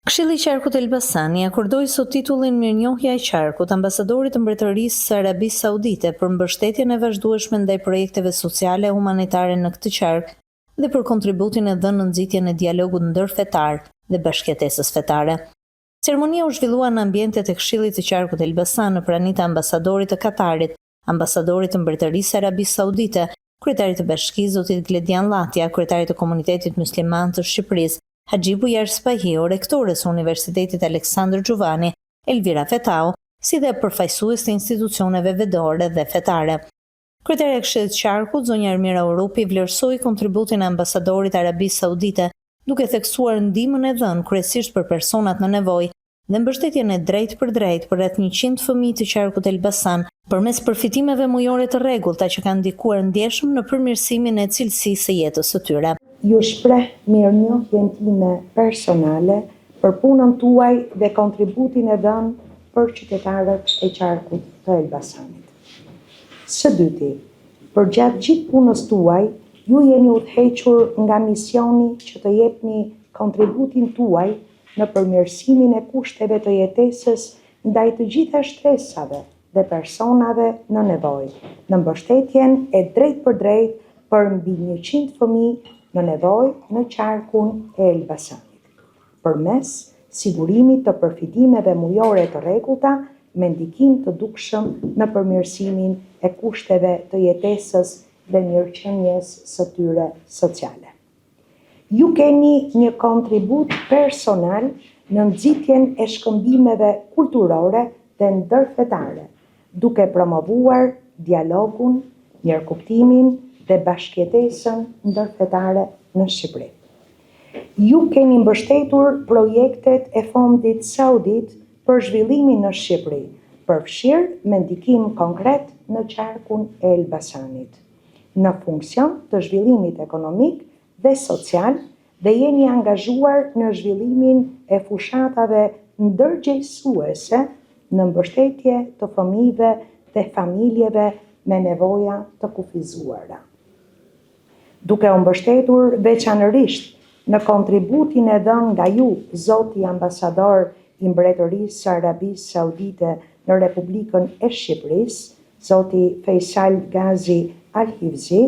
Këshilli i Qarkut Elbasani akordoi sot titullin Mirënjohja e Qarkut ambasadorit të Mbretërisë së Arabisë Saudite për mbështetjen e vazhdueshme ndaj projekteve sociale e humanitare në këtë qark dhe për kontributin e dhënë në nxitjen e dialogut ndërfetar dhe bashkëjetesës fetare. Ceremonia u zhvillua në ambientet e Këshillit të Qarkut Elbasan në praninë të ambasadorit të Katarit, ambasadorit të Mbretërisë së Arabisë Saudite, kryetarit të Bashkisë zotit Gledian Llatja, kryetarit të Komunitetit Musliman të Shqipërisë, Haxhi Bujar Spahiu, rektores së Universitetit Aleksandër Xhuvani, Elvira Fetau, si dhe përfaqësues të institucioneve vendore dhe fetare. Kryetaria e Këshillit të Qarkut, zonja Ermira Urupi, vlerësoi kontributin e ambasadorit të Arabisë Saudite, duke theksuar ndihmën e dhënë kryesisht për personat në nevojë dhe mbështetjen e drejtë për drejtë për rreth 100 fëmijë të Qarkut Elbasan, përmes përfitimeve mujore të rregullta që kanë ndikuar ndjeshëm në përmirësimin e cilësisë së jetës së tyre. Ju shpreh mirënjohjen time personale për punën tuaj dhe kontributin e dhënë për qytetarët e Qarkut të Elbasanit. Së dyti, përgjatë gjithë punës tuaj, ju jeni udhëhequr nga misioni që të jepni kontributin tuaj në përmirësimin e kushteve të jetesës ndaj të gjitha shtresave dhe personave në nevojë, në mbështetjen e drejtë për drejtë për mbi 100 fëmijë në nevojë në qarkun e Elbasanit, përmes sigurimit të përfitimeve mujore të rregullta me ndikim të dukshëm në përmirësimin e kushteve të jetesës dhe mirëqenies së tyre sociale. Ju keni një kontribut personal në nxitjen e shkëmbimeve kulturore dhe ndërfetare, duke promovuar dialogun, mirëkuptimin dhe bashkëjetesën ndërfetare në Shqipëri. Ju keni mbështetur projektet e Fondit Saudit për zhvillimin në Shqipëri, përfshirë me ndikim konkret në qarkun e Elbasanit, në funksion të zhvillimit ekonomik dhe social dhe jeni angazhuar në zhvillimin e fushatave ndërgjegjësuese në mbështetje të fëmijëve dhe familjeve me nevoja të kufizuara. Duke u mbështetur veçanërisht në kontributin e dhënë nga ju, zoti ambasador i Mbretërisë së Arabisë Saudite në Republikën e Shqipërisë, zoti Faisal Gazi Al-Hifzi,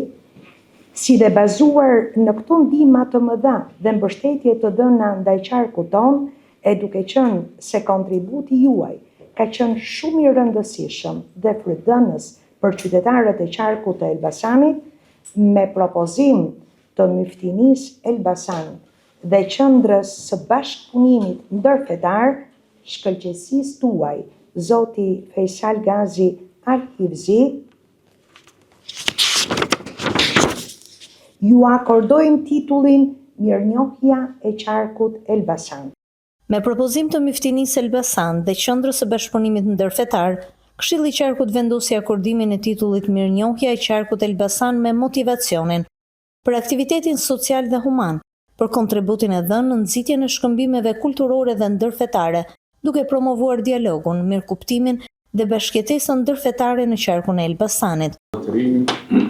si dhe bazuar në këto ndihma të mëdha dhe mbështetje të dhëna ndaj qarkut ton, e duke qenë se kontributi juaj ka qenë shumë i rëndësishëm dhe frydhënës për qytetarët e qarkut të Elbasanit, me propozim të Myftinisë Elbasan dhe qendrës së bashkëpunimit ndërfetar, shkëlqësisë tuaj, zoti Faisal Gazi Al-Hifzi, ju akordojmë titullin Mirënjohja e Qarkut Elbasan. Me propozim të Myftinisë Elbasan dhe qendrës së bashkëpunimit ndërfetar, Këshilli i Qarkut vendosi akordimin e titullit Mirënjohja e Qarkut Elbasan me motivacionin për aktivitetin social dhe human, për kontributin e dhënë në nxitjen e shkëmbimeve kulturore dhe ndërfetare, duke promovuar dialogun, mirëkuptimin dhe bashkëjetesën ndërfetare në qarkun e Elbasanit.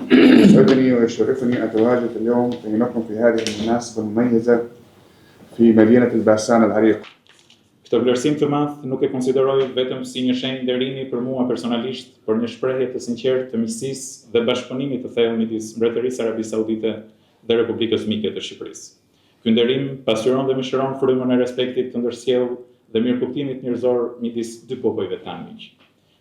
يسعدني ويشرفني أن أتواجد اليوم بينكم في هذه المناسبة المميزة في مدينة الباسان العريق. Këtë vlerësim të madh nuk e konsideroj vetëm si një shenjë nderimi për mua personalisht, por një shprehje të sinqertë të miqësisë dhe bashkëpunimit të thellë midis Mbretërisë së Arabisë Saudite dhe Republikës Mike të Shqipërisë. Ky nderim pasqyron dhe mishëron frymën e respektit të ndërsjellë dhe mirëkuptimit njerëzor midis dy popujve tanë miq.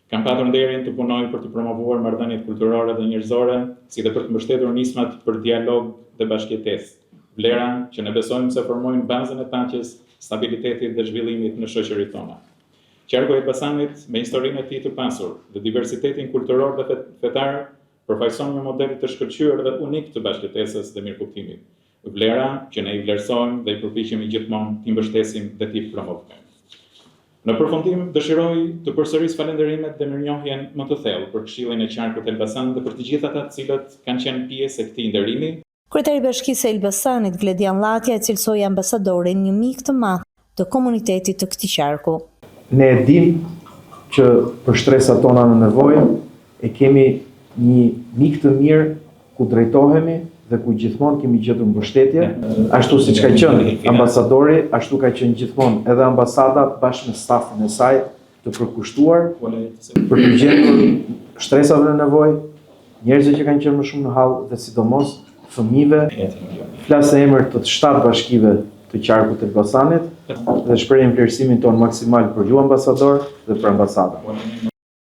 Kam patur nderin të punoj për të promovuar marrëdhëniet kulturore dhe njerëzore, si dhe për të mbështetur nismat për dialog dhe bashkëjetesë, vlera që ne besojmë se formojnë bazën e paqes, stabilitetit dhe zhvillimit në shoqëritë tona. Qarku i Elbasanit, me historinë e tij të pasur dhe diversitetin kulturor dhe fetar, përfaqëson një model të shkëlqyer dhe unik të bashkëjetesës dhe mirëkuptimit. Vlera që ne i vlerësojmë dhe i përpiqemi gjithmonë t'i mbështesim dhe t'i promovojmë. Në përfundim, dëshiroj të përsëris falënderimet dhe mirënjohjen më të thellë për Këshillin e Qarkut Elbasan dhe për të gjithë ata të cilët kanë qenë pjesë e këtij nderimi. Kryetari i Bashkisë së Elbasanit, Gledian Llatja, e cilësoi ambasadorin një mik të madh të komunitetit të këtij qarku. Ne e dim që për shtresat tona në nevojë e kemi një mik të mirë ku drejtohemi dhe ku gjithmonë kemi gjetur mbështetje, ashtu siç ka qenë ambasadori, ashtu ka qenë gjithmonë edhe ambasada bashkë me stafin e saj të përkushtuar për të gjetur shtresave në nevojë, njerëzve që kanë qenë më shumë në hall dhe sidomos fëmijëve. Flas në emër të 7 bashkive të qarkut të Elbasanit dhe shprehim vlerësimin ton maksimal për ju ambasador dhe për ambasadën.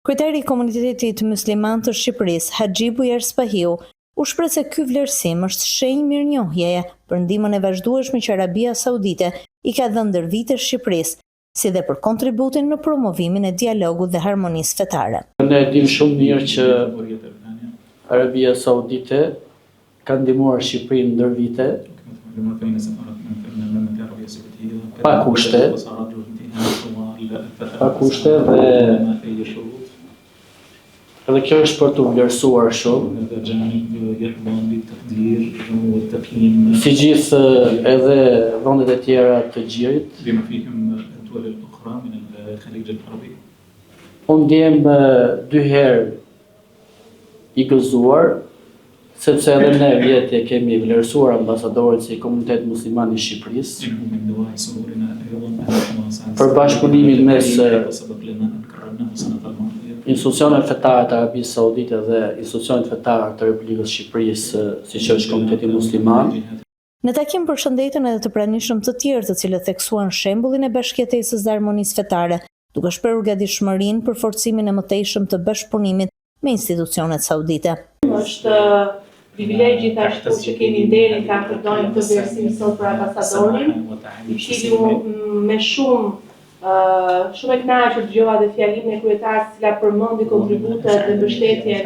Kryetari i komunitetit musliman të Shqipërisë, Haxhi Bujer Spahiu, u shpreh se ky vlerësim është shenjë mirënjohjeje për ndihmën e vazhdueshme që Arabia Saudite i ka dhënë ndër vite Shqipërisë, si dhe për kontributin në promovimin e dialogut dhe harmonisë fetare. Ne dim shumë mirë që Arabia Saudite ka ndihmuar Shqipërinë ndër vite pa kushte dhe edhe kjo është për të vlerësuar shumë. Si gjithë edhe vendet e tjera të gjirit. Unë ndjem 2 herë i gëzuar, sepse edhe ne vjetë kemi vlerësuar ambasadorin si komunitet musliman i Shqipërisë për bashkëpunimin mes institucioneve fetare të Arabisë Saudite dhe institucionet fetare të Republikës Shqipërisë, siç është Komiteti Musliman. Në takim përshëndetën edhe të pranishëm të tjerë të cilët theksuan shembullin e bashkëjetesës dhe harmonisë fetare, duke shprehur gatishmërinë për forcimin e mëtejshëm të bashkëpunimit me institucionet saudite. Është privilegj gjithashtu që kemi nderin ta përdojmë të vlerësim sot për ambasadorin, i cili me shumë e kënaqur dëgjova dhe fjalimin e kryetarit, cila përmendi kontributet dhe mbështetjen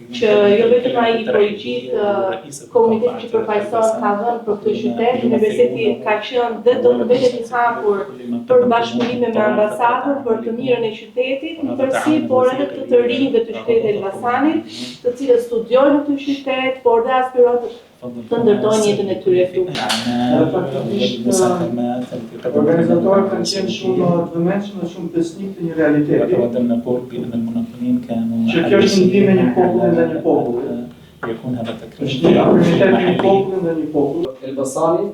që jo vetëm ai por i gjithë komuniteti që përfaqëson ka dhënë për këtë qytet. Universiteti ka qenë dhe do të vetë i hapur për bashkëpunime me ambasadën për të mirën e qytetit, në përsi, por edhe të rinjve të qytetit e Elbasanit, të cilët studiojnë në këtë qytet, por dhe aspirojnë të ndërtojnë jetën e tyre këtu. Organizatorët kanë qenë shumë të vëmendshëm dhe shumë besnik të një realiteti, që kjo është një ndihmë e një populli dhe një populli. Është një autoritet e një populli dhe një popull. Elbasani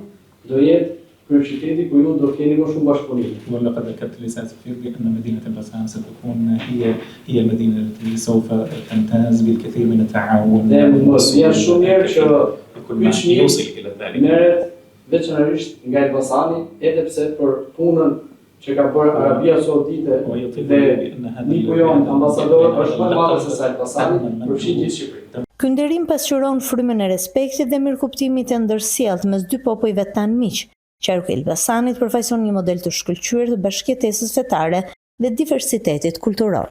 do jetë kryeqyteti ku ju do keni më shumë bashkëpunim. ولقد ذكرت رسالة بأن مدينة البسام ستكون هي المدينة التي سوف تمتاز بالكثير من التعاون. يوصل إلى ذلك. Merret veçanërisht nga Elbasani, edhe pse për punën që ka bërë Arabia Saudite dhe niku jon ambasador është më madhe se sa Elbasani, përfshin gjithë Shqipërinë. Ky nderim pasqyron frymën e respektit dhe mirëkuptimit të ndërsjellët mes dy popujve tan miq. Qarku i Elbasanit përfaqëson një model të shkëlqyer të bashkëjetesës fetare dhe diversitetit kulturor.